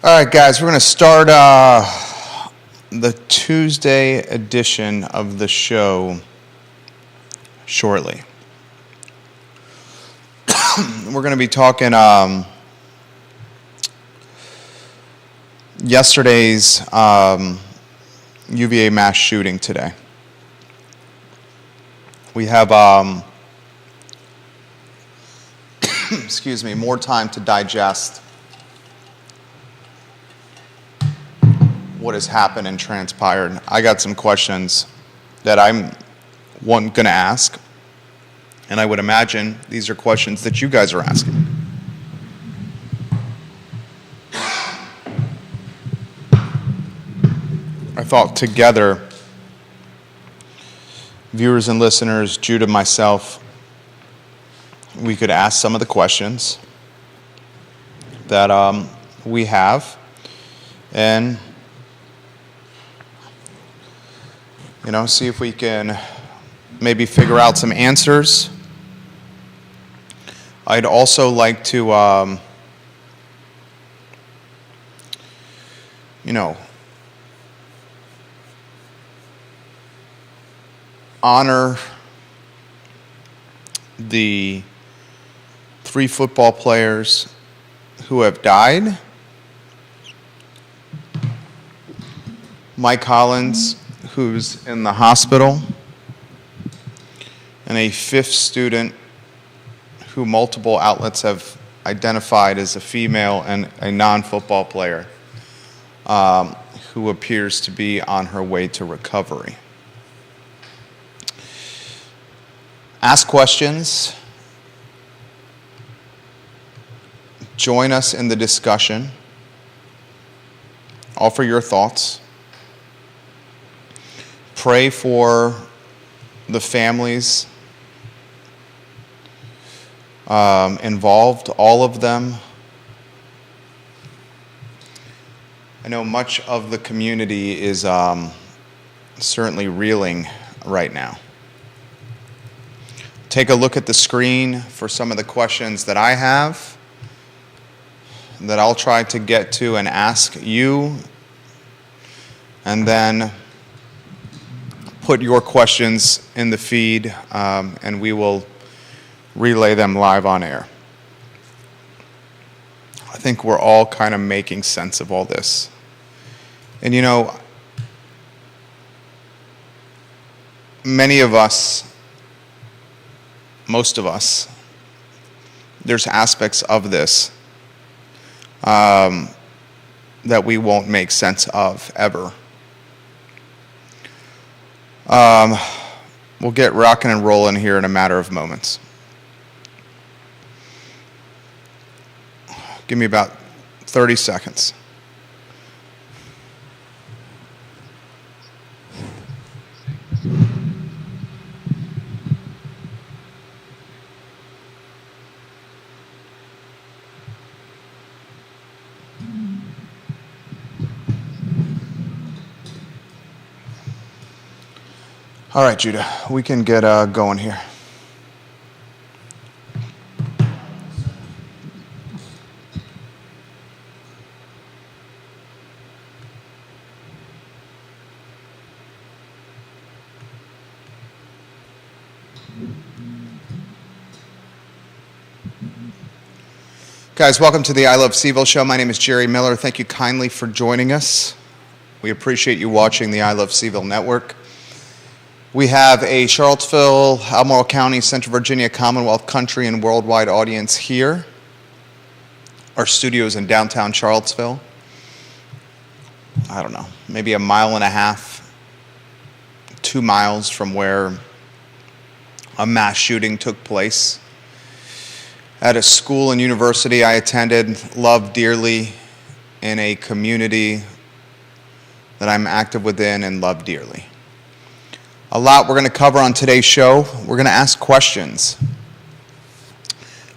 All right, guys, we're going to start the Tuesday edition of the show shortly. We're going to be talking yesterday's UVA mass shooting today. We have, more time to digest what has happened and transpired. I got some questions that I'm going to ask, and I would imagine these are questions that you guys are asking. I thought together, viewers and listeners, Judah, myself, we could ask some of the questions that we have, and see if we can maybe figure out some answers. I'd also like to, honor the 3 football players who have died. Mike Collins, who's in the hospital, and a 5th student who multiple outlets have identified as a female and a non-football player who appears to be on her way to recovery. Ask questions. Join us in the discussion. Offer your thoughts. Pray for the families involved, all of them. I know much of the community is certainly reeling right now. Take a look at the screen for some of the questions that I have that I'll try to get to and ask you, and then put your questions in the feed, and we will relay them live on air. I think we're all kind of making sense of all this. And many of us, most of us, there's aspects of this that we won't make sense of ever. We'll get rocking and rolling here in a matter of moments. Give me about 30 seconds. All right, Judah, we can get going here. Guys, welcome to the I Love CVille show. My name is Jerry Miller. Thank you kindly for joining us. We appreciate you watching the I Love CVille network. We have a Charlottesville, Albemarle County, Central Virginia, Commonwealth Country, and worldwide audience here. Our studio's in downtown Charlottesville. I don't know, maybe 1.5 miles, 2 miles from where a mass shooting took place at a school and university I attended, loved dearly, in a community that I'm active within and love dearly. A lot we're going to cover on today's show. We're going to ask questions.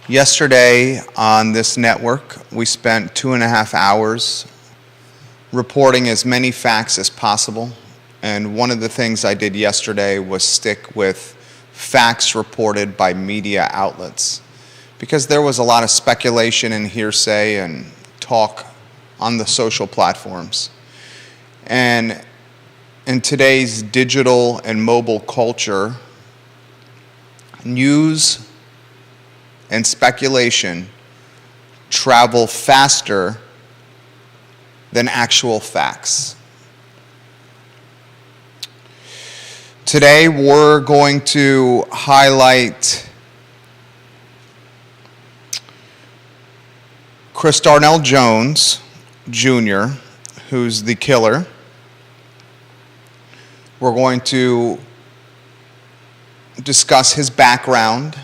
Yesterday on this network, we spent 2.5 hours reporting as many facts as possible. And one of the things I did yesterday was stick with facts reported by media outlets, because there was a lot of speculation and hearsay and talk on the social platforms. And in today's digital and mobile culture, news and speculation travel faster than actual facts. Today we're going to highlight Chris Darnell Jones Jr., who's the killer. We're going to discuss his background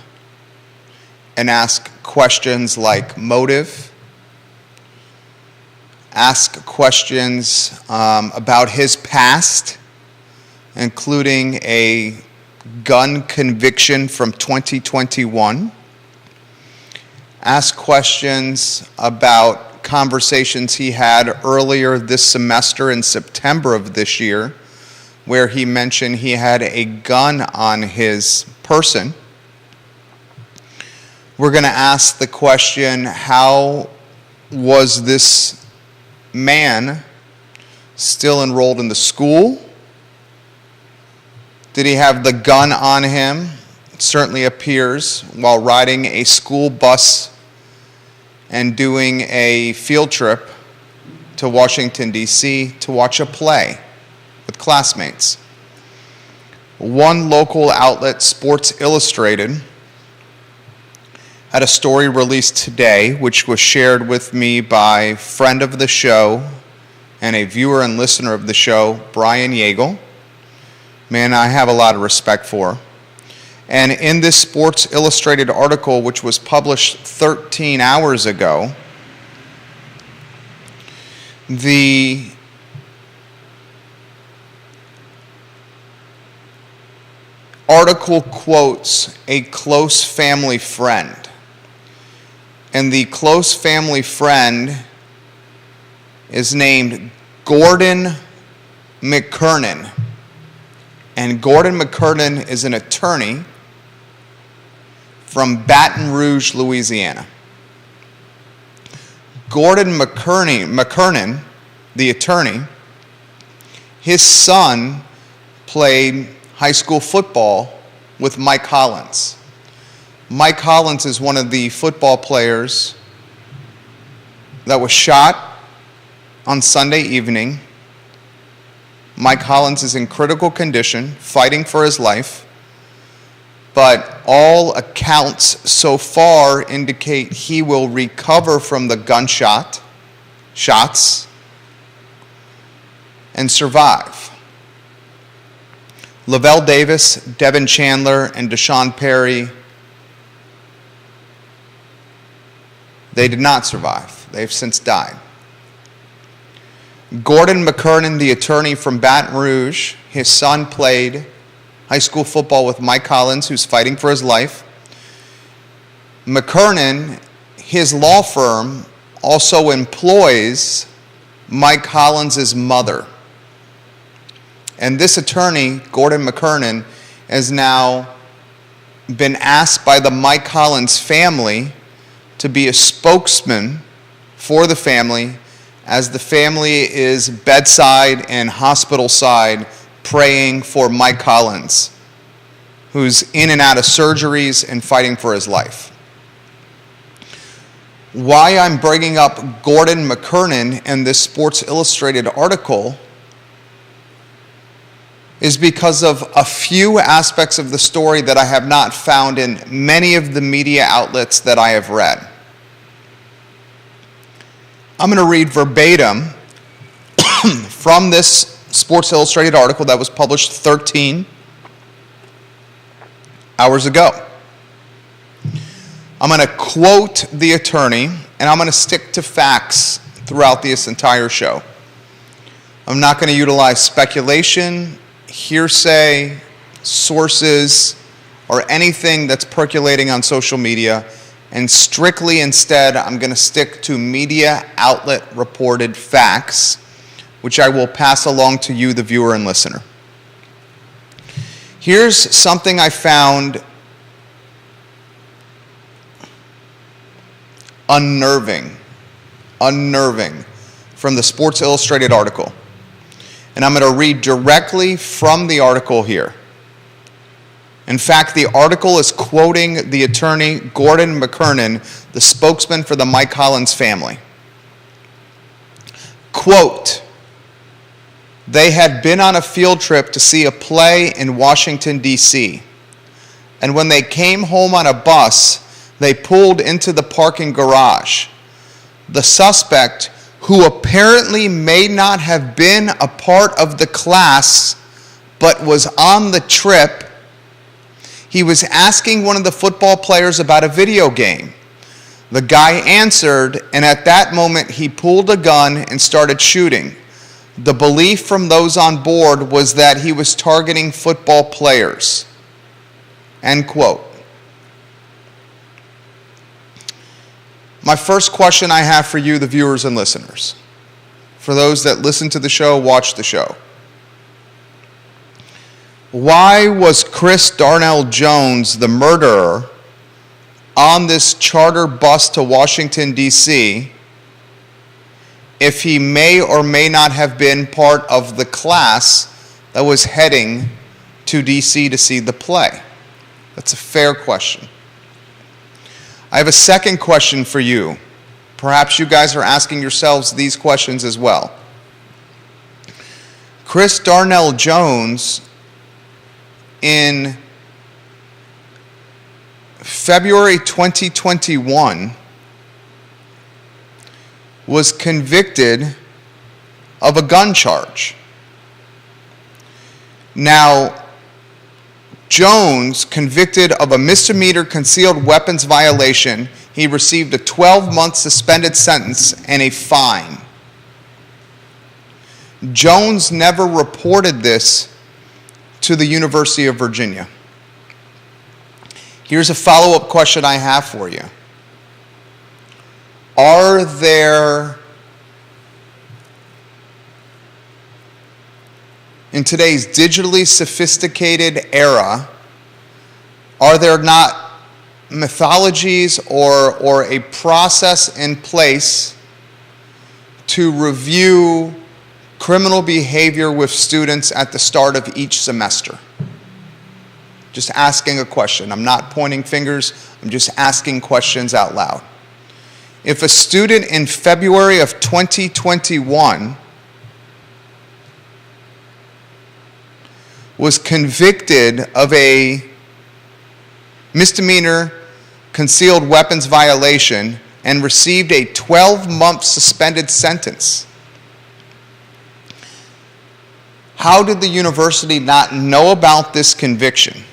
and ask questions like motive, ask questions about his past, including a gun conviction from 2021, ask questions about conversations he had earlier this semester in September of this year, where he mentioned he had a gun on his person. We're going to ask the question, how was this man still enrolled in the school? Did he have the gun on him? It certainly appears while riding a school bus and doing a field trip to Washington, D.C. to watch a play with classmates. One local outlet, Sports Illustrated, had a story released today which was shared with me by a friend of the show and a viewer and listener of the show, Brian Yeagle. Man, I have a lot of respect for. And in this Sports Illustrated article, which was published 13 hours ago, the article quotes a close family friend. And the close family friend is named Gordon McKernan. And Gordon McKernan is an attorney from Baton Rouge, Louisiana. Gordon McKernan, the attorney, his son played high school football with Mike Hollins. Mike Hollins is one of the football players that was shot on Sunday evening. Mike Hollins is in critical condition, fighting for his life, but all accounts so far indicate he will recover from the shots, and survive. Lavelle Davis, Devin Chandler, and Deshaun Perry, they did not survive. They've since died. Gordon McKernan, the attorney from Baton Rouge, his son played high school football with Mike Hollins, who's fighting for his life. McKernan, his law firm, also employs Mike Hollins' mother. And this attorney, Gordon McKernan, has now been asked by the Mike Hollins family to be a spokesman for the family as the family is bedside and hospital side praying for Mike Hollins, who's in and out of surgeries and fighting for his life. Why I'm bringing up Gordon McKernan and this Sports Illustrated article is because of a few aspects of the story that I have not found in many of the media outlets that I have read. I'm going to read verbatim from this Sports Illustrated article that was published 13 hours ago. I'm going to quote the attorney, and I'm going to stick to facts throughout this entire show. I'm not going to utilize speculation, hearsay, sources, or anything that's percolating on social media, and strictly instead, I'm going to stick to media outlet reported facts, which I will pass along to you, the viewer and listener. Here's something I found unnerving from the Sports Illustrated article. And I'm going to read directly from the article here. In fact, the article is quoting the attorney Gordon McKernan, the spokesman for the Mike Hollins family. Quote, "They had been on a field trip to see a play in Washington, D.C., and when they came home on a bus, they pulled into the parking garage. The suspect, who apparently may not have been a part of the class but was on the trip, he was asking one of the football players about a video game. The guy answered, and at that moment he pulled a gun and started shooting. The belief from those on board was that he was targeting football players." End quote. My first question I have for you, the viewers and listeners, for those that listen to the show, watch the show. Why was Chris Darnell Jones, the murderer, on this charter bus to Washington, D.C., if he may or may not have been part of the class that was heading to D.C. to see the play? That's a fair question. I have a second question for you. Perhaps you guys are asking yourselves these questions as well. Chris Darnell Jones, in February 2021, was convicted of a gun charge. Now, Jones, convicted of a misdemeanor concealed weapons violation, he received a 12-month suspended sentence and a fine. Jones never reported this to the University of Virginia. Here's a follow-up question I have for you. Are there, in today's digitally sophisticated era, are there not methodologies or a process in place to review criminal behavior with students at the start of each semester? Just asking a question. I'm not pointing fingers. I'm just asking questions out loud. If a student in February of 2021 was convicted of a misdemeanor concealed weapons violation and received a 12-month suspended sentence, how did the university not know about this conviction?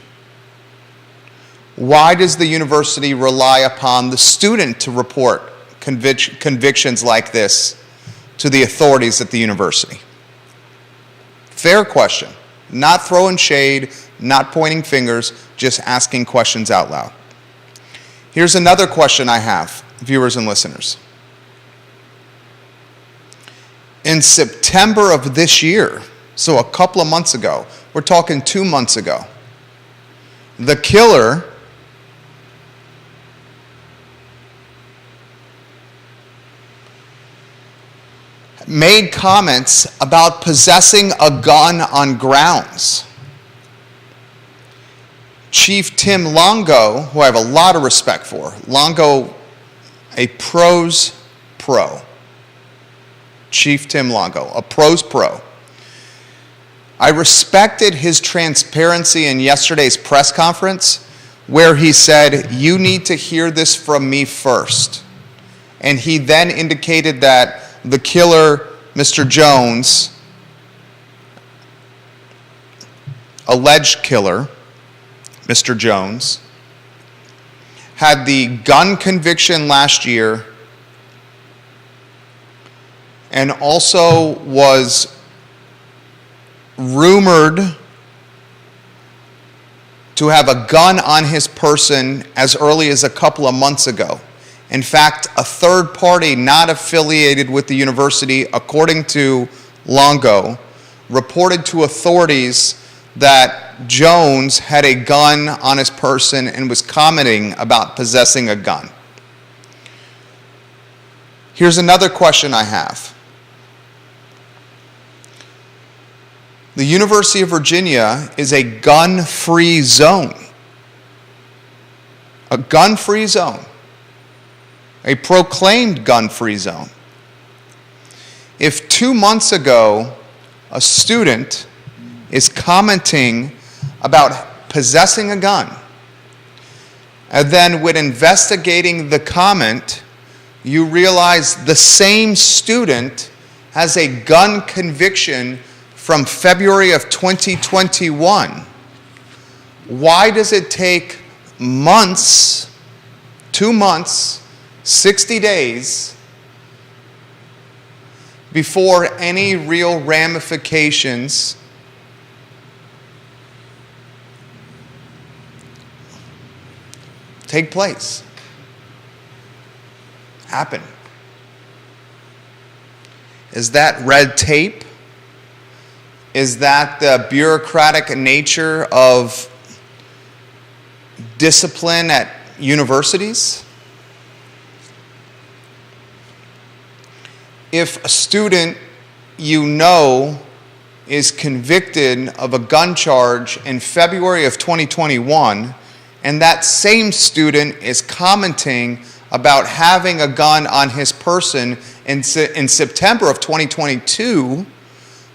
Why does the university rely upon the student to report convictions like this to the authorities at the university? Fair question. Not throwing shade, not pointing fingers, just asking questions out loud. Here's another question I have, viewers and listeners. In September of this year, so a couple of months ago, we're talking 2 months ago, the killer made comments about possessing a gun on grounds. Chief Tim Longo, who I have a lot of respect for, Longo, a pros pro. Chief Tim Longo, a pros pro. I respected his transparency in yesterday's press conference where he said, "You need to hear this from me first." And he then indicated that the killer, Mr. Jones, alleged killer, Mr. Jones, had the gun conviction last year and also was rumored to have a gun on his person as early as a couple of months ago. In fact, a third party not affiliated with the university, according to Longo, reported to authorities that Jones had a gun on his person and was commenting about possessing a gun. Here's another question I have. The University of Virginia is a gun-free zone. A gun-free zone. A proclaimed gun-free zone. If 2 months ago a student is commenting about possessing a gun, and then when investigating the comment, you realize the same student has a gun conviction from February of 2021, why does it take months, 2 months, 60 days, before any real ramifications take place, happen? Is that red tape? Is that the bureaucratic nature of discipline at universities? If a student you know is convicted of a gun charge in February of 2021, and that same student is commenting about having a gun on his person in September of 2022,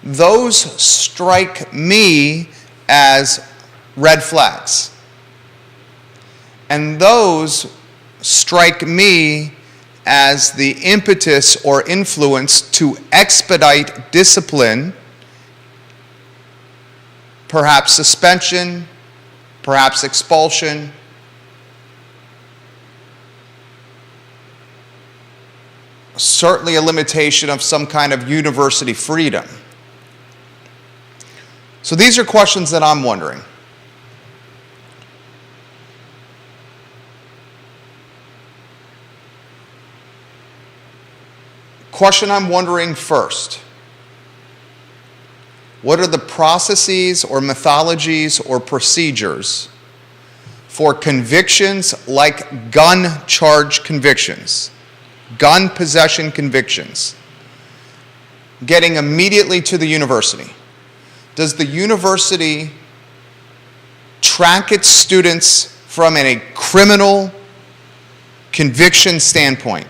those strike me as red flags. And those strike me as the impetus or influence to expedite discipline, perhaps suspension, perhaps expulsion. Certainly a limitation of some kind of university freedom. So these are questions that I'm wondering. Question I'm wondering first: what are the processes or methodologies or procedures for convictions like gun charge convictions, gun possession convictions, getting immediately to the university? Does the university track its students from a criminal conviction standpoint?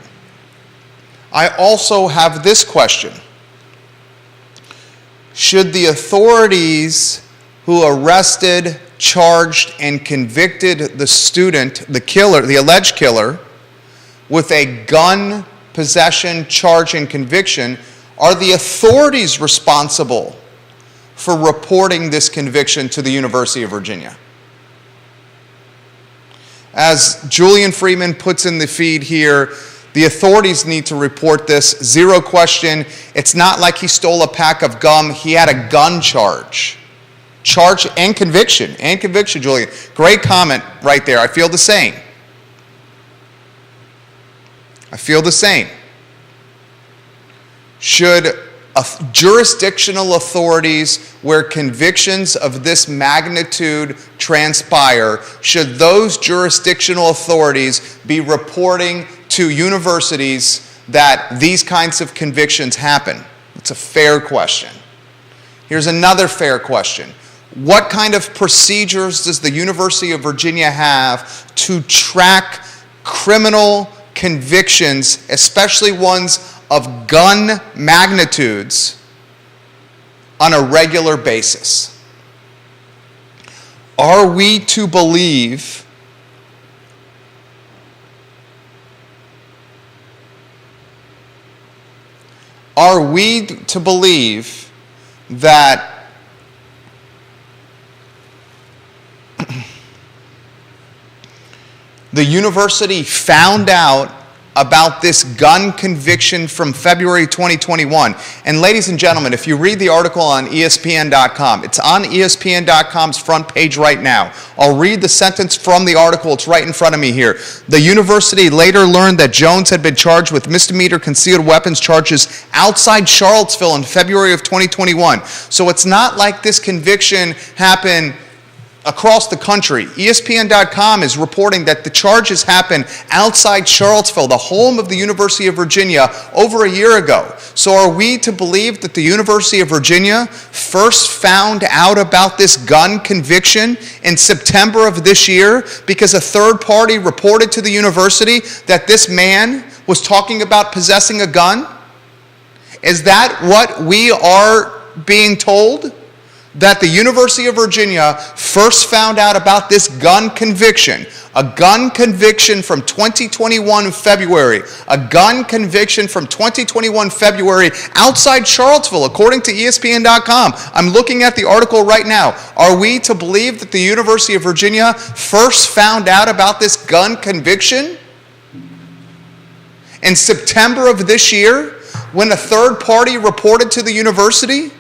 I also have this question. Should the authorities who arrested, charged, and convicted the student, the killer, the alleged killer, with a gun possession charge and conviction, are the authorities responsible for reporting this conviction to the University of Virginia? As Julian Freeman puts in the feed here, the authorities need to report this, zero question. It's not like he stole a pack of gum. He had a gun charge. Charge and conviction, Julian. Great comment right there. I feel the same. Should jurisdictional authorities where convictions of this magnitude transpire, should those jurisdictional authorities be reporting to universities that these kinds of convictions happen? It's a fair question. Here's another fair question. What kind of procedures does the University of Virginia have to track criminal convictions, especially ones of gun magnitudes, on a regular basis? Are we to believe that the university found out about this gun conviction from February 2021? And ladies and gentlemen, if you read the article on ESPN.com, it's on ESPN.com's front page right now. I'll read the sentence from the article. It's right in front of me here. The university later learned that Jones had been charged with misdemeanor concealed weapons charges outside Charlottesville in February of 2021. So it's not like this conviction happened across the country. ESPN.com is reporting that the charges happened outside Charlottesville, the home of the University of Virginia, over a year ago. So are we to believe that the University of Virginia first found out about this gun conviction in September of this year because a third party reported to the university that this man was talking about possessing a gun? Is that what we are being told? That the University of Virginia first found out about this gun conviction, a gun conviction from 2021 February, a gun conviction from 2021 February outside Charlottesville, according to ESPN.com. I'm looking at the article right now. Are we to believe that the University of Virginia first found out about this gun conviction in September of this year when a third party reported to the university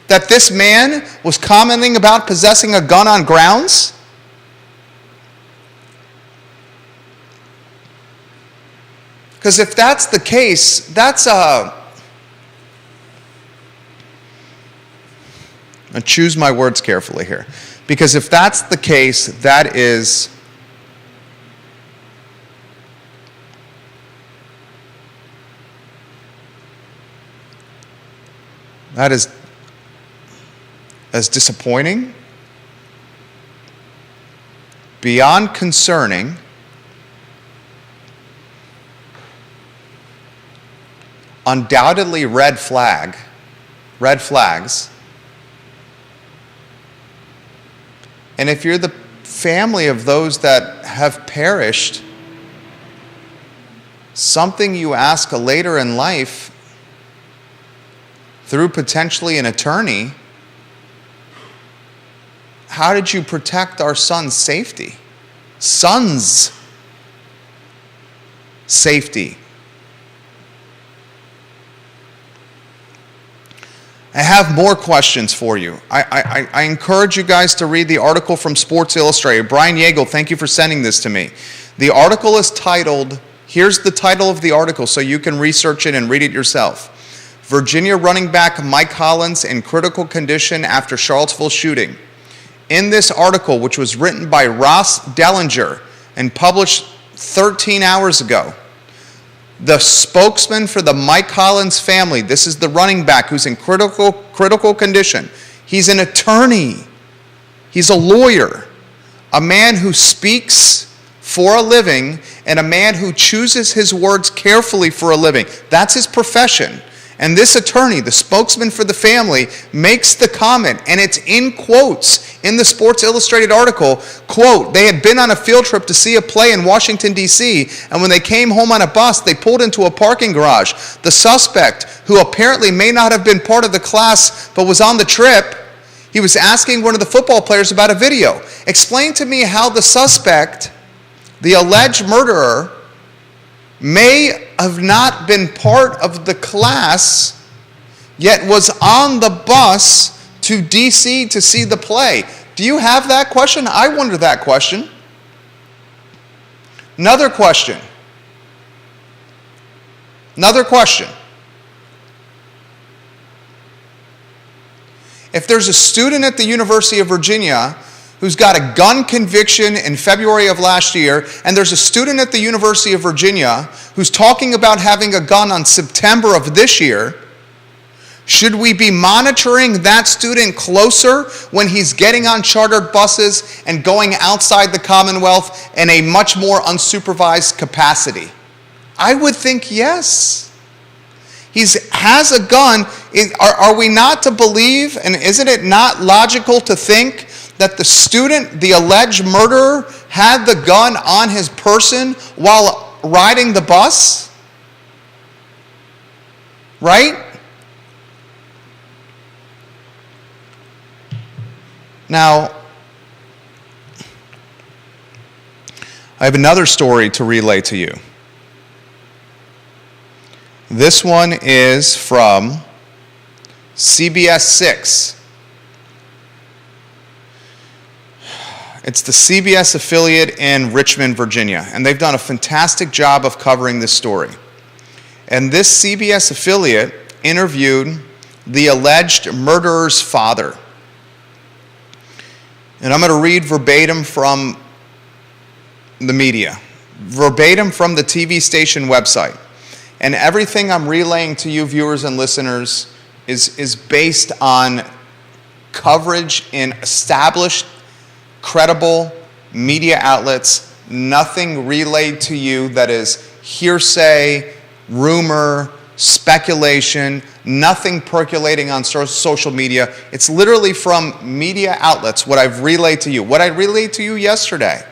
that this man was commenting about possessing a gun on grounds? Because if that's the case, that's I choose my words carefully here. Because if that's the case, that is as disappointing, beyond concerning, undoubtedly red flags, and if you're the family of those that have perished, something you ask later in life through potentially an attorney: how did you protect our son's safety? Son's safety. I have more questions for you. I encourage you guys to read the article from Sports Illustrated. Brian Yeagle, thank you for sending this to me. The article is titled, here's the title of the article so you can research it and read it yourself. Virginia running back Mike Hollins in critical condition after Charlottesville shooting. In this article, which was written by Ross Dellinger and published 13 hours ago, the spokesman for the Mike Hollins family, this is the running back who's in critical condition. He's an attorney. He's a lawyer, a man who speaks for a living, and a man who chooses his words carefully for a living. That's his profession. And this attorney, the spokesman for the family, makes the comment, and it's in quotes in the Sports Illustrated article, quote, they had been on a field trip to see a play in Washington, D.C., and when they came home on a bus, they pulled into a parking garage. The suspect, who apparently may not have been part of the class but was on the trip, he was asking one of the football players about a video. Explain to me how the suspect, the alleged murderer, may have not been part of the class, yet was on the bus to D.C. to see the play. Do you have that question? I wonder that question. Another question. If there's a student at the University of Virginia who's got a gun conviction in February of last year, and there's a student at the University of Virginia who's talking about having a gun on September of this year, should we be monitoring that student closer when he's getting on chartered buses and going outside the Commonwealth in a much more unsupervised capacity? I would think yes. He has a gun. Are we not to believe, and isn't it not logical to think that the student, the alleged murderer, had the gun on his person while riding the bus? Right? Now, I have another story to relay to you. This one is from CBS 6. It's the CBS affiliate in Richmond, Virginia, and they've done a fantastic job of covering this story. And this CBS affiliate interviewed the alleged murderer's father. And I'm going to read verbatim from the media, verbatim from the TV station website. And everything I'm relaying to you, viewers and listeners, is based on coverage in established, credible media outlets. Nothing relayed to you that is hearsay, rumor, speculation, nothing percolating on social media. It's literally from media outlets, what I've relayed to you. What I relayed to you yesterday.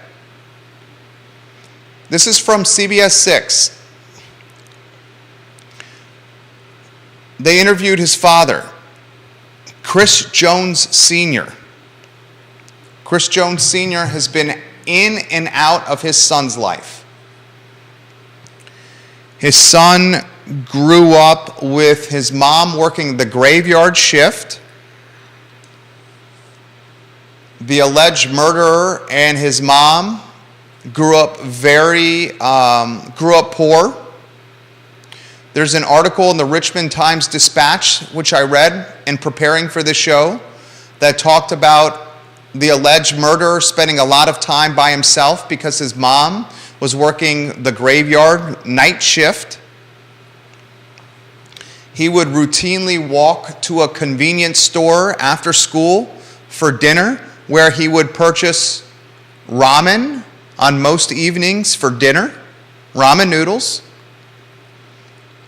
This is from CBS 6. They interviewed his father, Chris Jones Sr. Chris Jones Sr. has been in and out of his son's life. His son grew up with his mom working the graveyard shift. The alleged murderer and his mom grew up poor. There's an article in the Richmond Times-Dispatch, which I read in preparing for this show, that talked about the alleged murderer spending a lot of time by himself because his mom was working the graveyard night shift. He would routinely walk to a convenience store after school for dinner, where he would purchase ramen on most evenings for dinner, ramen noodles.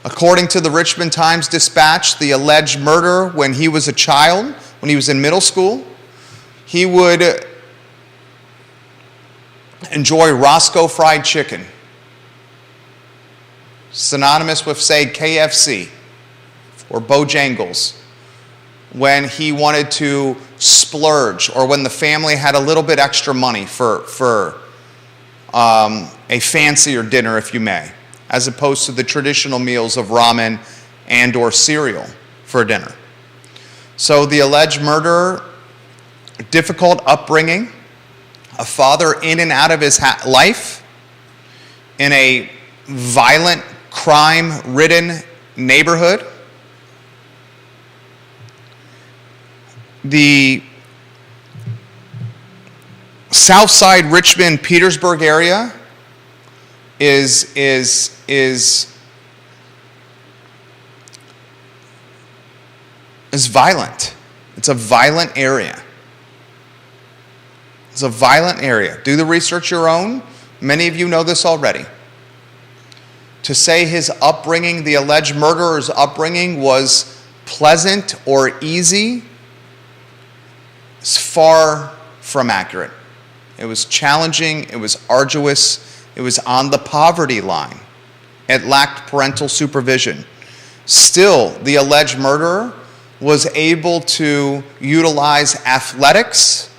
According to the Richmond Times-Dispatch, the alleged murderer, when he was a child, when he was in middle school, he would enjoy Roscoe Fried Chicken, synonymous with, say, KFC or Bojangles, when he wanted to splurge or when the family had a little bit extra money for a fancier dinner, if you may, as opposed to the traditional meals of ramen and or cereal for dinner. So the alleged murderer, difficult upbringing, a father in and out of his life, in a violent, crime-ridden neighborhood. The Southside Richmond, Petersburg area is violent. It's a violent area. It's a violent area. Do the research your own. Many of you know this already. To say his upbringing, the alleged murderer's upbringing, was pleasant or easy is far from accurate. It was challenging, it was arduous, it was on the poverty line. It lacked parental supervision. Still, the alleged murderer was able to utilize athletics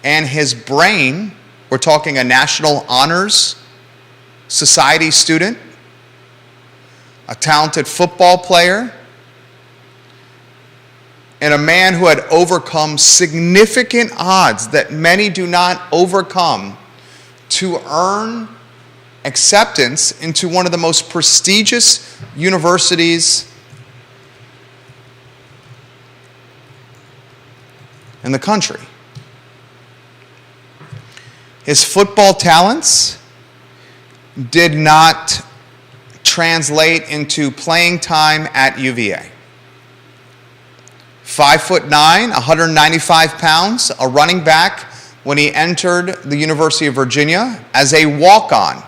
and his brain. We're talking a National Honors Society student, a talented football player, and a man who had overcome significant odds that many do not overcome to earn acceptance into one of the most prestigious universities in the country. His football talents did not translate into playing time at UVA. 5'9", 195 pounds, a running back when he entered the University of Virginia as a walk-on.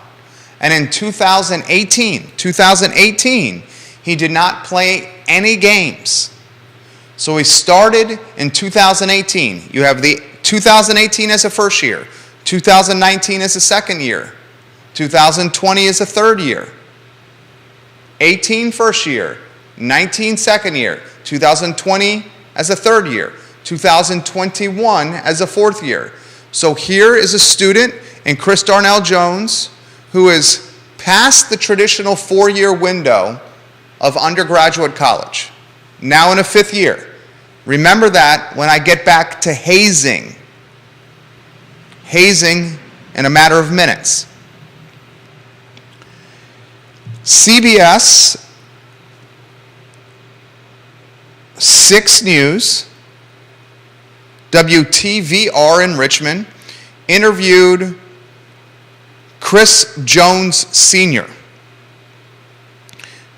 And in 2018, he did not play any games. So he started in 2018. You have the 2018 as a first year, 2019 as a second year, 2020 as a third year, 18 first year, 19 second year, 2020 as a third year, 2021 as a fourth year. So here is a student in Chris Darnell Jones who is past the traditional 4-year window of undergraduate college, now in a 5th year. Remember that when I get back to hazing. Hazing in a matter of minutes. CBS 6 News WTVR in Richmond interviewed Chris Jones Sr.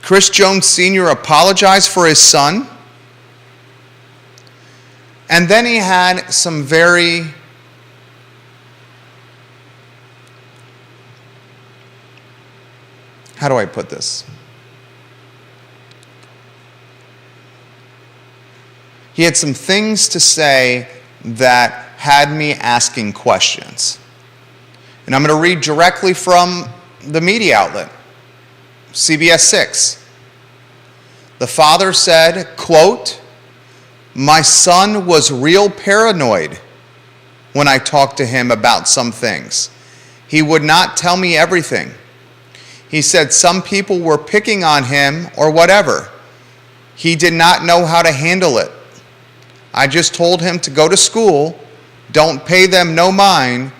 Chris Jones Sr. apologized for his son, and then he had some very how do I put this? He had some things to say that had me asking questions. And I'm going to read directly from the media outlet, CBS 6. The father said, quote, "My son was real paranoid when I talked to him about some things. He would not tell me everything. He said some people were picking on him or whatever. He did not know how to handle it. I just told him to go to school, don't pay them no mind,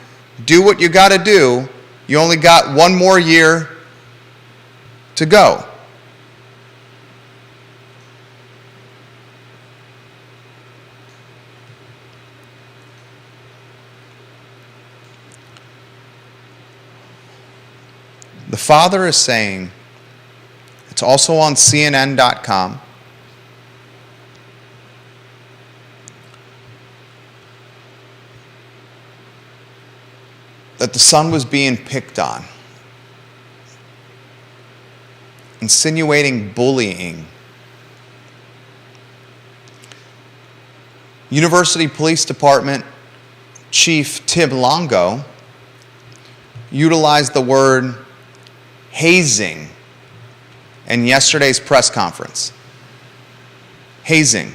do what you got to do. You only got one more year to go." The father is saying, it's also on CNN.com, that the son was being picked on, insinuating bullying. University Police Department Chief Tim Longo utilized the word hazing in yesterday's press conference. Hazing.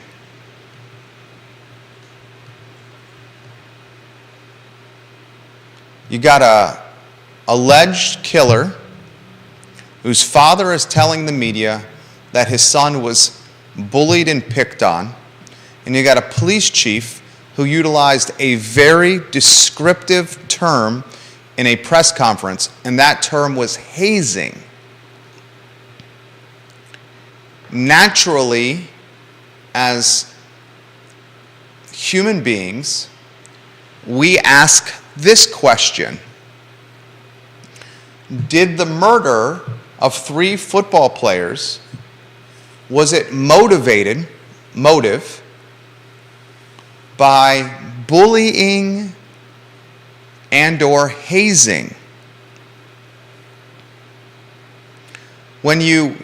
You got a alleged killer whose father is telling the media that his son was bullied and picked on, and you got a police chief who utilized a very descriptive term in a press conference, and that term was hazing. Naturally, as human beings, we ask this question: did the murder of 3 football players, was it motive by bullying and or hazing? When you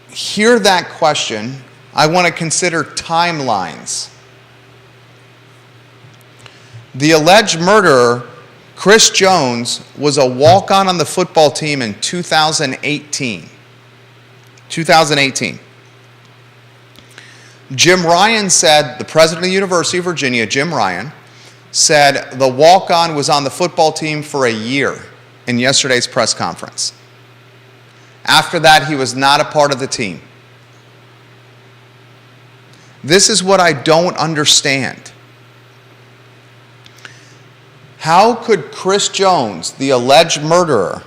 hear that question, I want to consider timelines. The alleged murderer, Chris Jones, was a walk-on on the football team in 2018. Jim Ryan said, the president of the University of Virginia, Jim Ryan, said the walk-on was on the football team for a year in yesterday's press conference. After that, he was not a part of the team. This is what I don't understand. How could Chris Jones, the alleged murderer,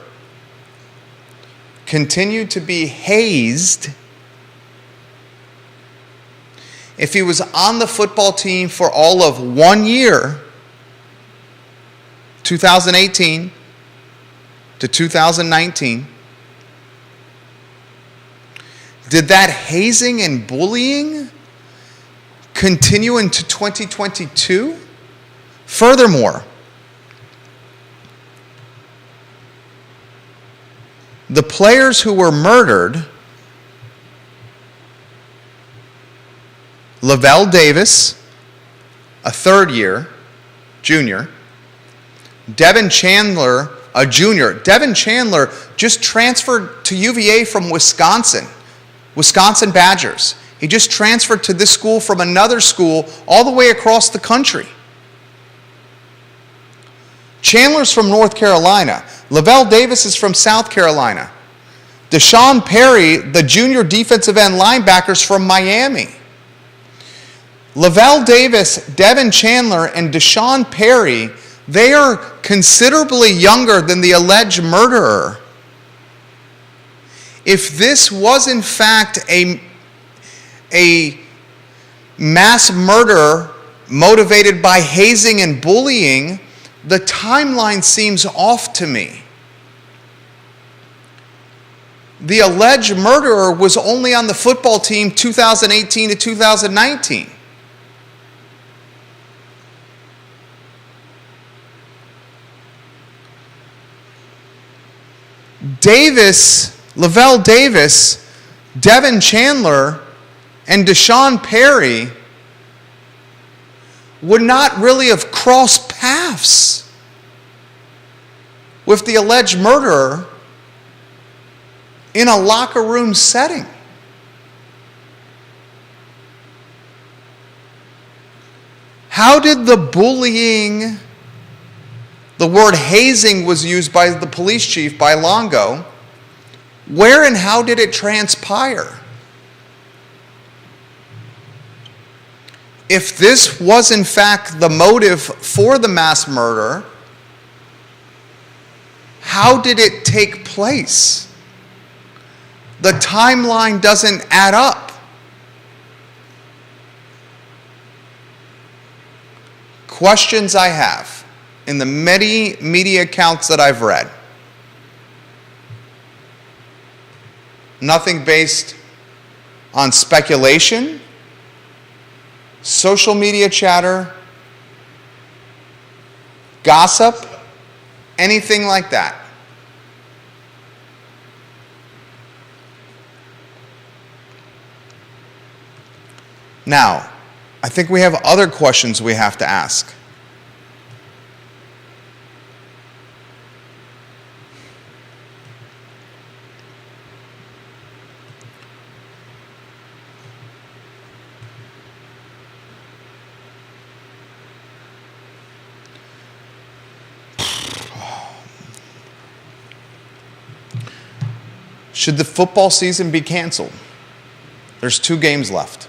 continue to be hazed if he was on the football team for all of 1 year, 2018 to 2019? Did that hazing and bullying continue into 2022? Furthermore, the players who were murdered, Lavelle Davis, a third-year junior, Devin Chandler, a junior. Devin Chandler just transferred to UVA from Wisconsin Badgers. He just transferred to this school from another school all the way across the country. Chandler's from North Carolina. Lavelle Davis is from South Carolina. Deshaun Perry, the junior defensive end linebacker, is from Miami. Lavelle Davis, Devin Chandler, and Deshaun Perry, they are considerably younger than the alleged murderer. If this was in fact a mass murder motivated by hazing and bullying, the timeline seems off to me. The alleged murderer was only on the football team 2018 to 2019. Lavelle Davis, Devin Chandler, and Deshaun Perry would not really have crossed paths with the alleged murderer in a locker room setting. How did the bullying, the word hazing was used by the police chief, by Longo, where and how did it transpire? If this was in fact the motive for the mass murder, how did it take place? The timeline doesn't add up. Questions I have in the many media accounts that I've read. Nothing based on speculation, social media chatter, gossip, anything like that. Now, I think we have other questions we have to ask. Should the football season be canceled? There's 2 games left.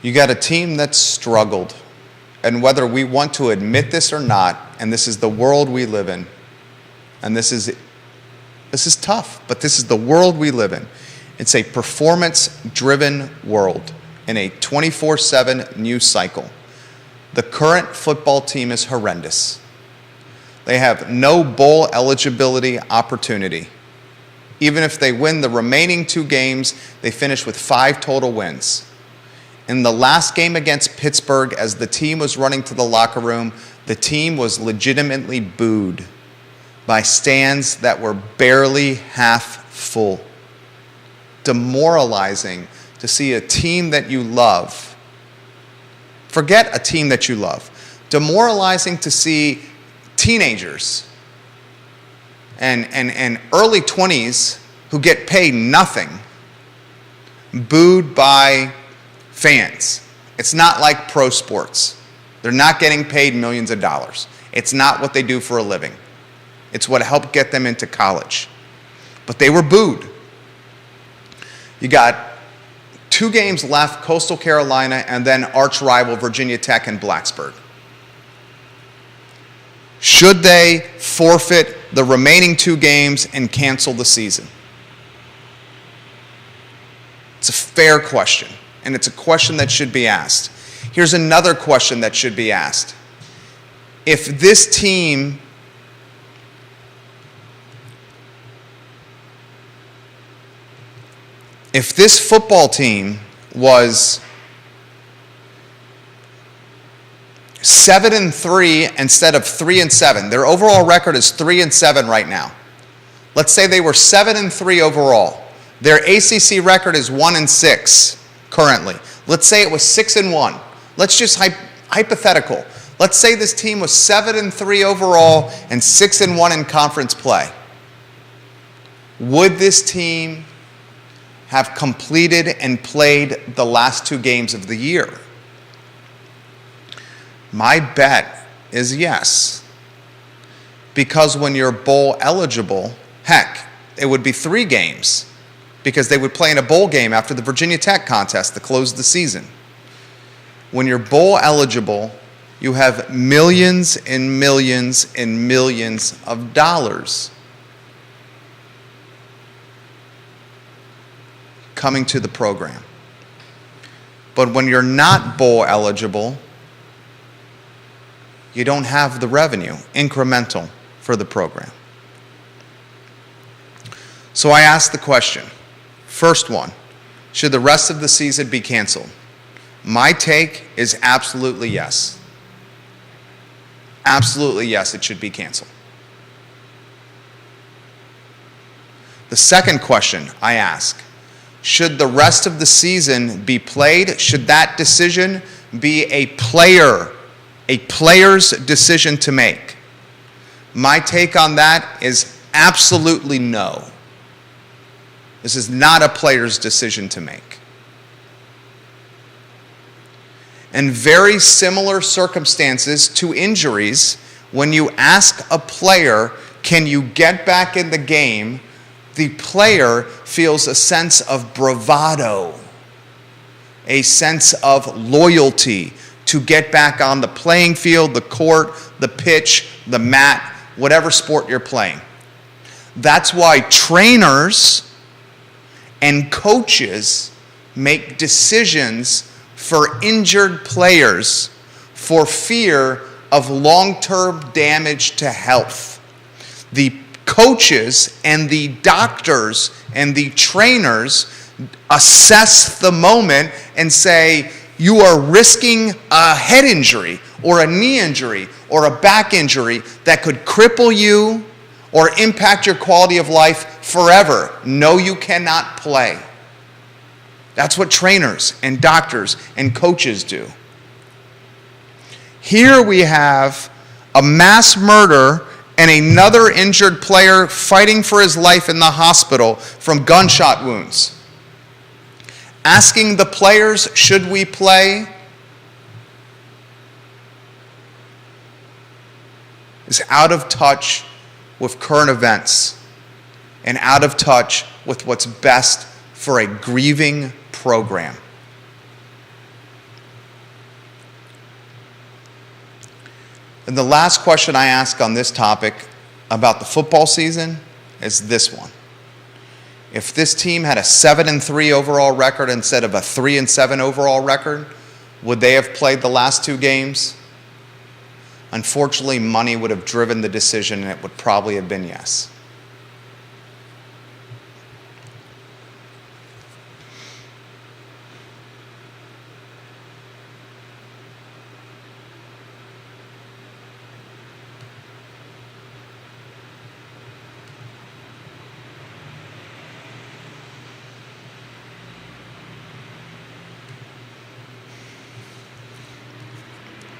You got a team that's struggled. And whether we want to admit this or not, and this is the world we live in, and this is tough, but this is the world we live in. It's a performance-driven world in a 24/7 news cycle. The current football team is horrendous. They have no bowl eligibility opportunity. Even if they win the remaining 2 games, they finish with 5 total wins. In the last game against Pittsburgh, as the team was running to the locker room, the team was legitimately booed by stands that were barely half full. Demoralizing to see a team that you love. Forget a team that you love. Demoralizing to see teenagers and early 20s who get paid nothing booed by fans. It's not like pro sports. They're not getting paid millions of dollars. It's not what they do for a living. It's what helped get them into college. But they were booed. You got 2 games left, Coastal Carolina, and then arch rival Virginia Tech and Blacksburg. Should they forfeit the remaining 2 games and cancel the season? It's a fair question, and it's a question that should be asked. Here's another question that should be asked. If this team if this football team was 7-3 instead of 3-7. Their overall record is 3-7 right now. Let's say they were 7-3 overall. Their ACC record is 1-6 currently. Let's say it was 6-1. Let's just hypothetical. Let's say this team was 7-3 overall and 6-1 in conference play. Would this team have completed and played the last 2 games of the year? My bet is yes. Because when you're bowl eligible, heck, it would be 3 games because they would play in a bowl game after the Virginia Tech contest to close the season. When you're bowl eligible, you have millions and millions and millions of dollars coming to the program. But when you're not bowl eligible, you don't have the revenue, incremental, for the program. So I asked the question, first one, should the rest of the season be canceled? My take is absolutely yes. Absolutely yes, it should be canceled. The second question I ask, should the rest of the season be played? Should that decision be a player's decision to make? My take on that is absolutely no. This is not a player's decision to make. In very similar circumstances to injuries, when you ask a player, can you get back in the game, the player feels a sense of bravado, a sense of loyalty to get back on the playing field, the court, the pitch, the mat, whatever sport you're playing. That's why trainers and coaches make decisions for injured players for fear of long-term damage to health. The coaches and the doctors and the trainers assess the moment and say, you are risking a head injury or a knee injury or a back injury that could cripple you or impact your quality of life forever. No, you cannot play. That's what trainers and doctors and coaches do. Here we have a mass murder and another injured player fighting for his life in the hospital from gunshot wounds. Asking the players, should we play, is out of touch with current events and out of touch with what's best for a grieving program. And the last question I ask on this topic about the football season is this one. If this team had a 7-3 overall record instead of a 3-7 overall record, would they have played the last two games? Unfortunately, money would have driven the decision, and it would probably have been yes.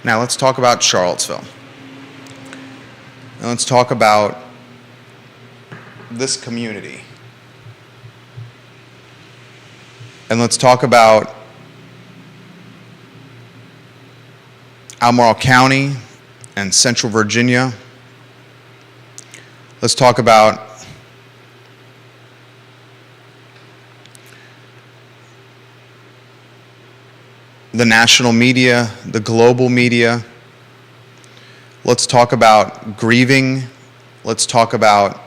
Now let's talk about Charlottesville. And let's talk about this community. And let's talk about Albemarle County and Central Virginia. Let's talk about the national media, the global media. Let's talk about grieving. Let's talk about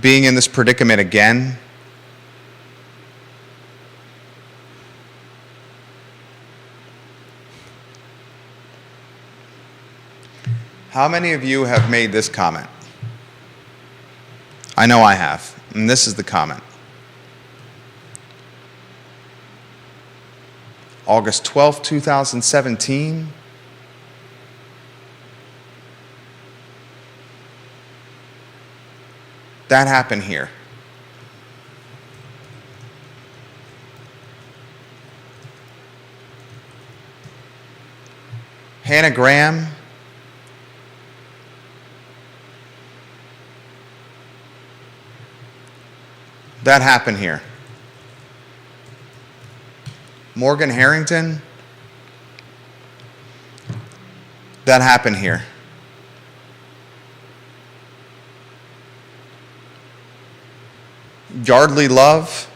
being in this predicament again. How many of you have made this comment? I know I have. And this is the comment. August 12, 2017. That happened here. Hannah Graham. That happened here. Morgan Harrington. That happened here. Yardley Love.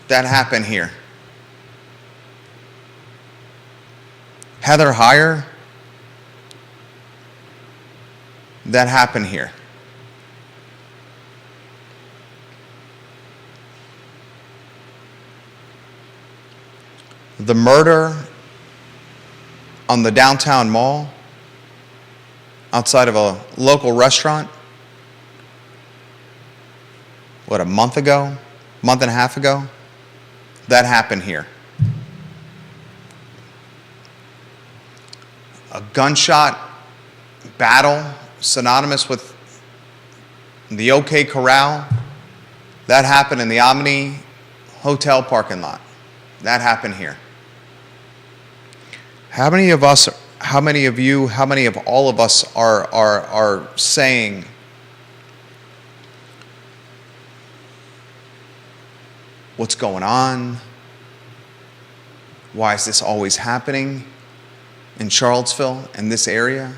That happened here. Heather Heyer. That happened here. the murder on the downtown mall outside of a local restaurant, a month and a half ago? That happened here. A gunshot battle synonymous with the OK Corral, that happened in the Omni Hotel parking lot. That happened here. How many of all of us are saying, what's going on? Why is this always happening in Charlottesville, in this area?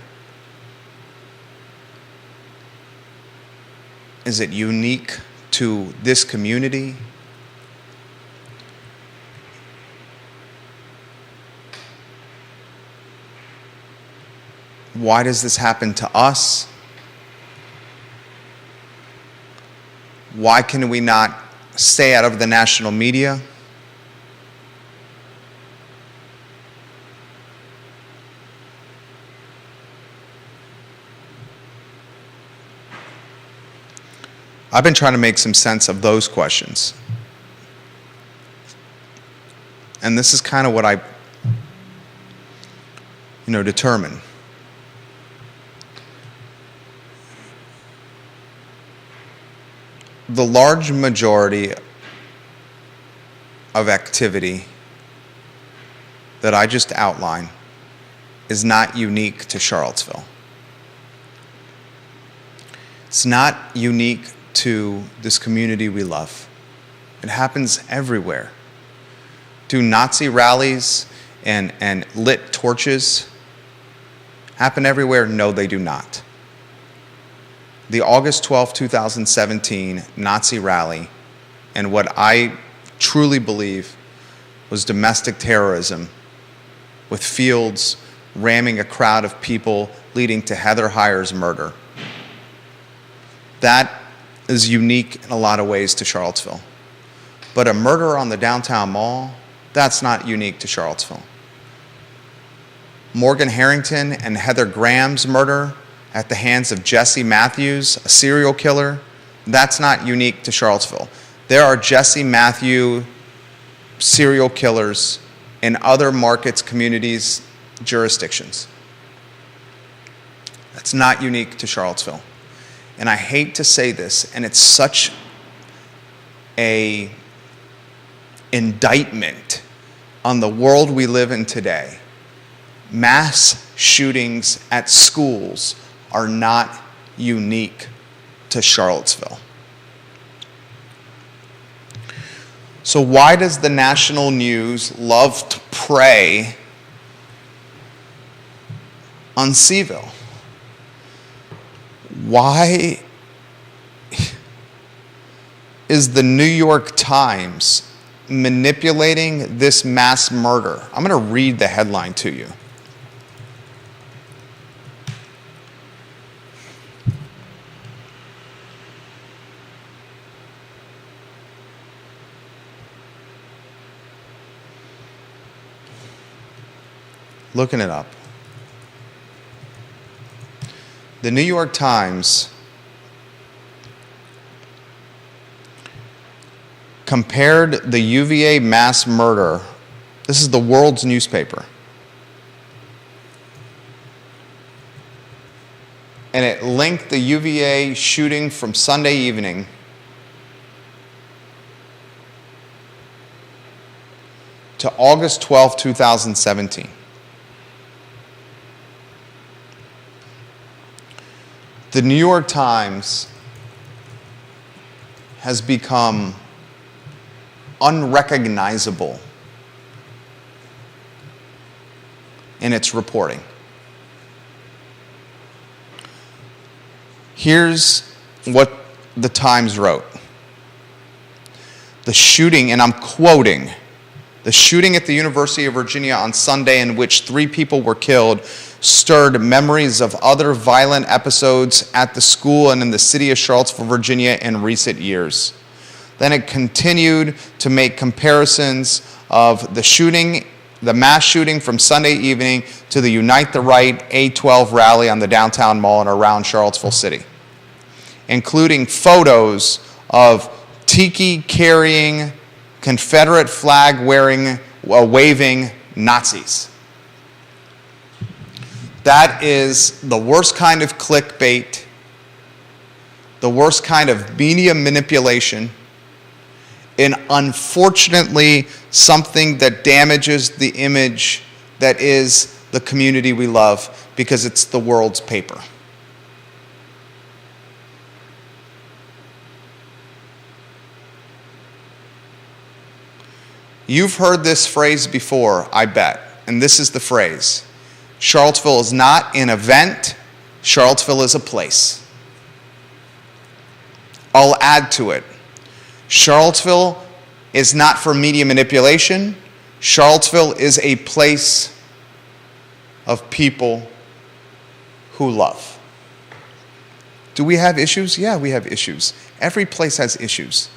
Is it unique to this community? Why does this happen to us? Why can we not stay out of the national media? I've been trying to make some sense of those questions. And this is kind of what I, determine. The large majority of activity that I just outlined is not unique to Charlottesville. It's not unique to this community we love. It happens everywhere. Do Nazi rallies and lit torches happen everywhere? No, they do not. The August 12, 2017 Nazi rally, and what I truly believe was domestic terrorism, with Fields ramming a crowd of people leading to Heather Heyer's murder. That is unique in a lot of ways to Charlottesville. But a murder on the downtown mall, that's not unique to Charlottesville. Morgan Harrington and Heather Graham's murder at the hands of Jesse Matthews, a serial killer, that's not unique to Charlottesville. There are Jesse Matthew serial killers in other markets, communities, jurisdictions. That's not unique to Charlottesville. And I hate to say this, and it's such an indictment on the world we live in today. Mass shootings at schools are not unique to Charlottesville. So why does the national news love to prey on Seville? Why is the New York Times manipulating this mass murder? I'm going to read the headline to you. Looking it up. The New York Times compared the UVA mass murder. This is the world's newspaper. And it linked the UVA shooting from Sunday evening to August 12, 2017. The New York Times has become unrecognizable in its reporting. Here's what the Times wrote. The shooting, and I'm quoting, the shooting at the University of Virginia on Sunday, in which 3 people were killed, stirred memories of other violent episodes at the school and in the city of Charlottesville, Virginia in recent years. Then it continued to make comparisons of the shooting the mass shooting from Sunday evening to the Unite the Right A12 rally on the downtown mall and around Charlottesville City, including photos of tiki-carrying, Confederate flag-wearing, waving Nazis. That is the worst kind of clickbait, the worst kind of media manipulation, and unfortunately something that damages the image that is the community we love, because it's the world's paper. You've heard this phrase before, I bet, and this is the phrase: Charlottesville is not an event, Charlottesville is a place. I'll add to it. Charlottesville is not for media manipulation. Charlottesville is a place of people who love. Do we have issues? Yeah, we have issues. Every place has issues.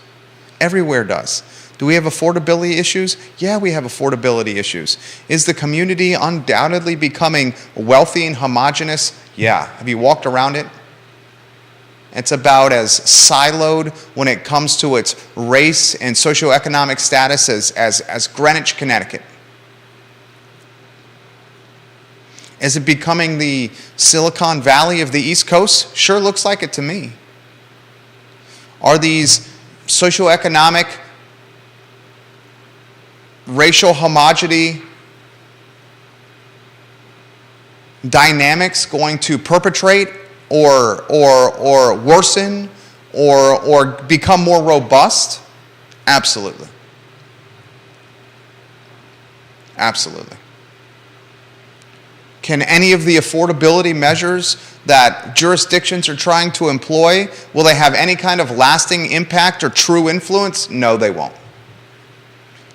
Everywhere does. Do we have affordability issues? Yeah, we have affordability issues. Is the community undoubtedly becoming wealthy and homogenous? Yeah. Have you walked around it? It's about as siloed when it comes to its race and socioeconomic status as Greenwich, Connecticut. Is it becoming the Silicon Valley of the East Coast? Sure looks like it to me. Are these socioeconomic, racial homogeneity dynamics going to perpetrate or worsen or become more robust? Absolutely. Absolutely. Can any of the affordability measures that jurisdictions are trying to employ, will they have any kind of lasting impact or true influence? No, they won't.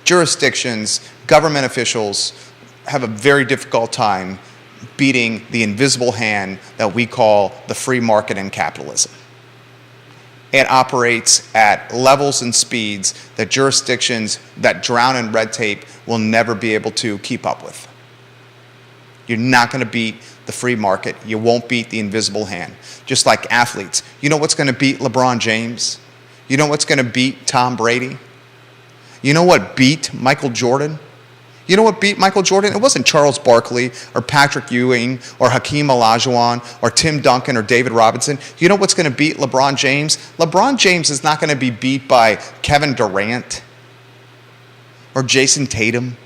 Jurisdictions, government officials have a very difficult time beating the invisible hand that we call the free market and capitalism. It operates at levels and speeds that jurisdictions that drown in red tape will never be able to keep up with. You're not going to beat the free market. You won't beat the invisible hand. Just like athletes. You know what's going to beat LeBron James? You know what's going to beat Tom Brady? You know what beat Michael Jordan? You know what beat Michael Jordan? It wasn't Charles Barkley or Patrick Ewing or Hakeem Olajuwon or Tim Duncan or David Robinson. You know what's going to beat LeBron James? LeBron James is not going to be beat by Kevin Durant or Jason Tatum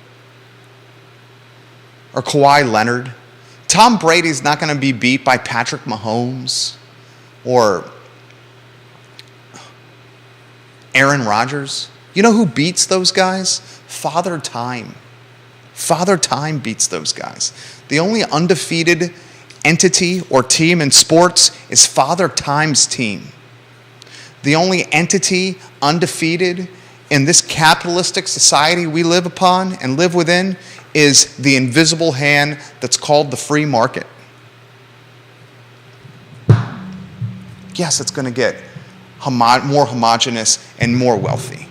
or Kawhi Leonard. Tom Brady's not going to be beat by Patrick Mahomes or Aaron Rodgers. You know who beats those guys? Father Time. Father Time beats those guys. The only undefeated entity or team in sports is Father Time's team. The only entity undefeated in this capitalistic society we live upon and live within is the invisible hand that's called the free market. Yes, it's going to get more homogenous and more wealthy.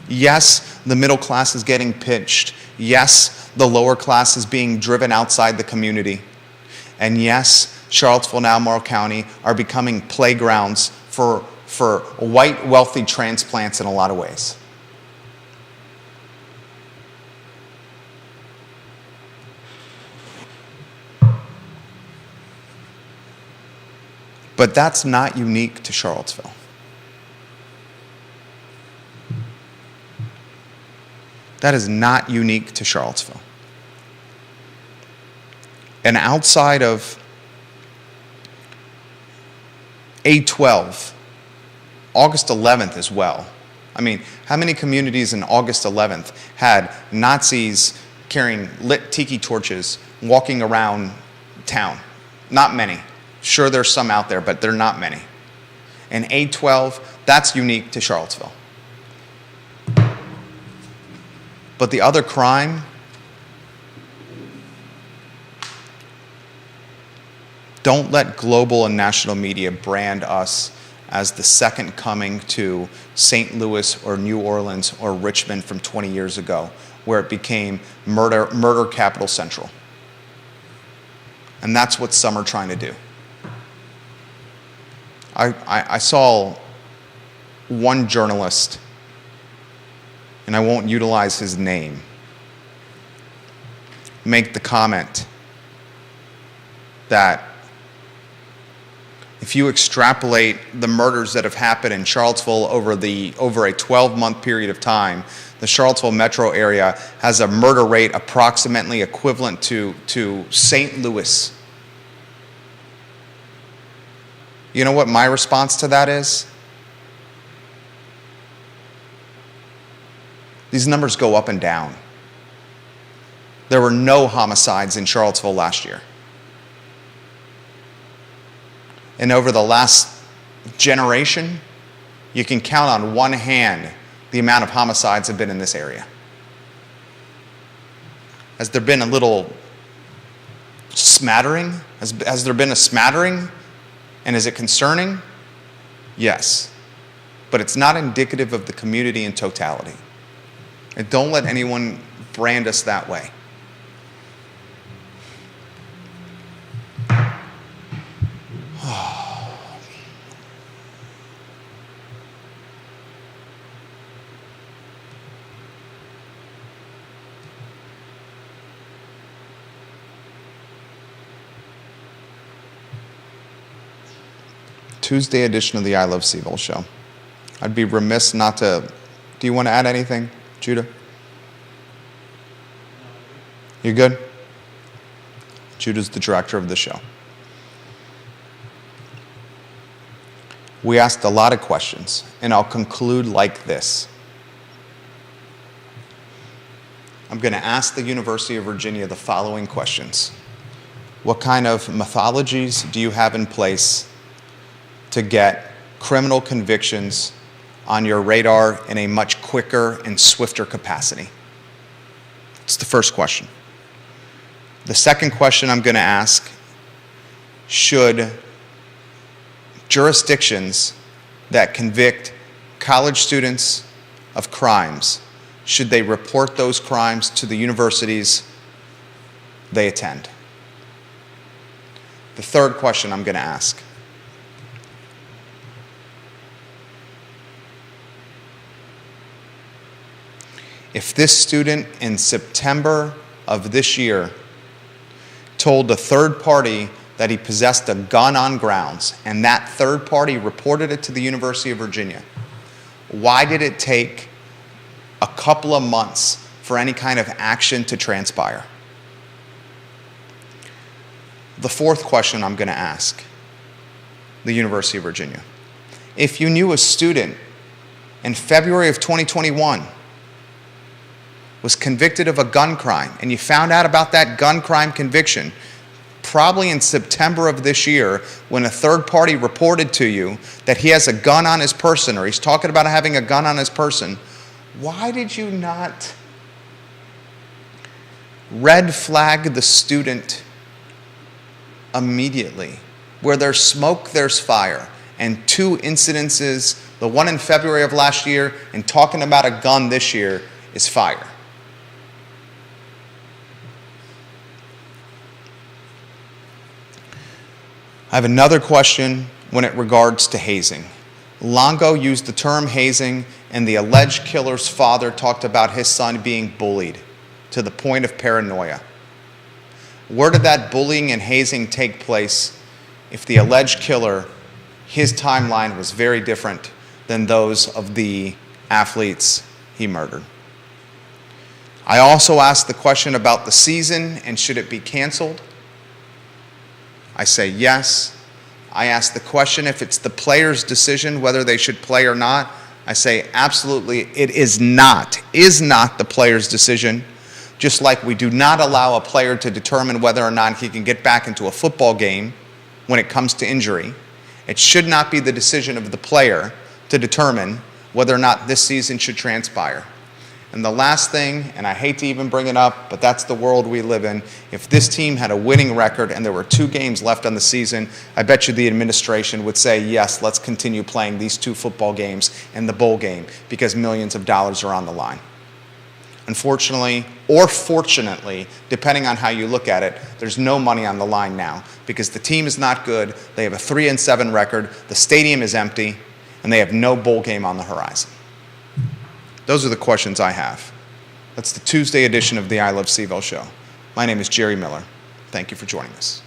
Yes, the middle class is getting pinched. Yes, the lower class is being driven outside the community. And yes, Charlottesville and Albemarle County are becoming playgrounds for white, wealthy transplants in a lot of ways. But that's not unique to Charlottesville. That is not unique to Charlottesville. And outside of A12, August 11th as well. I mean, how many communities in August 11th had Nazis carrying lit tiki torches walking around town? Not many. Sure, there's some out there, but they're not many. And A12, that's unique to Charlottesville. But the other crime, don't let global and national media brand us as the second coming to St. Louis or New Orleans or Richmond from 20 years ago, where it became murder capital central. And that's what some are trying to do. I saw one journalist, and I won't utilize his name, make the comment that if you extrapolate the murders that have happened in Charlottesville over a 12-month period of time, the Charlottesville metro area has a murder rate approximately equivalent to St. Louis. You know what my response to that is? These numbers go up and down. There were no homicides in Charlottesville last year. And over the last generation, you can count on one hand the amount of homicides have been in this area. Has there been a little smattering? Has there been a smattering? And is it concerning? Yes. But it's not indicative of the community in totality. And don't let anyone brand us that way. Tuesday edition of the I Love CVille show. I'd be remiss not to. Do you want to add anything, Judah? You good? Judah's the director of the show. We asked a lot of questions, and I'll conclude like this. I'm going to ask the University of Virginia the following questions. What kind of methodologies do you have in place to get criminal convictions on your radar in a much quicker and swifter capacity? It's the first question. The second question I'm going to ask, should jurisdictions that convict college students of crimes, should they report those crimes to the universities they attend? The third question I'm going to ask, if this student in September of this year told a third party that he possessed a gun on grounds, and that third party reported it to the University of Virginia, why did it take a couple of months for any kind of action to transpire? The fourth question I'm going to ask the University of Virginia, if you knew a student in February of 2021 was convicted of a gun crime, and you found out about that gun crime conviction probably in September of this year when a third party reported to you that he has a gun on his person, or he's talking about having a gun on his person, why did you not red flag the student immediately? Where there's smoke, there's fire. And two incidences, the one in February of last year and talking about a gun this year, is fire. I have another question when it regards to hazing. Longo used the term hazing, and the alleged killer's father talked about his son being bullied to the point of paranoia. Where did that bullying and hazing take place if the alleged killer, his timeline was very different than those of the athletes he murdered? I also asked the question about the season and should it be canceled. I say yes. I ask the question if it's the player's decision whether they should play or not. I say absolutely it is not the player's decision. Just like we do not allow a player to determine whether or not he can get back into a football game when it comes to injury. It should not be the decision of the player to determine whether or not this season should transpire. And the last thing, and I hate to even bring it up, but that's the world we live in. If this team had a winning record and there were 2 games left on the season, I bet you the administration would say, yes, let's continue playing these 2 football games and the bowl game because millions of dollars are on the line. Unfortunately, or fortunately, depending on how you look at it, there's no money on the line now because the team is not good. They have a 3-7 record. The stadium is empty, and they have no bowl game on the horizon. Those are the questions I have. That's the Tuesday edition of the I Love CVille show. My name is Jerry Miller. Thank you for joining us.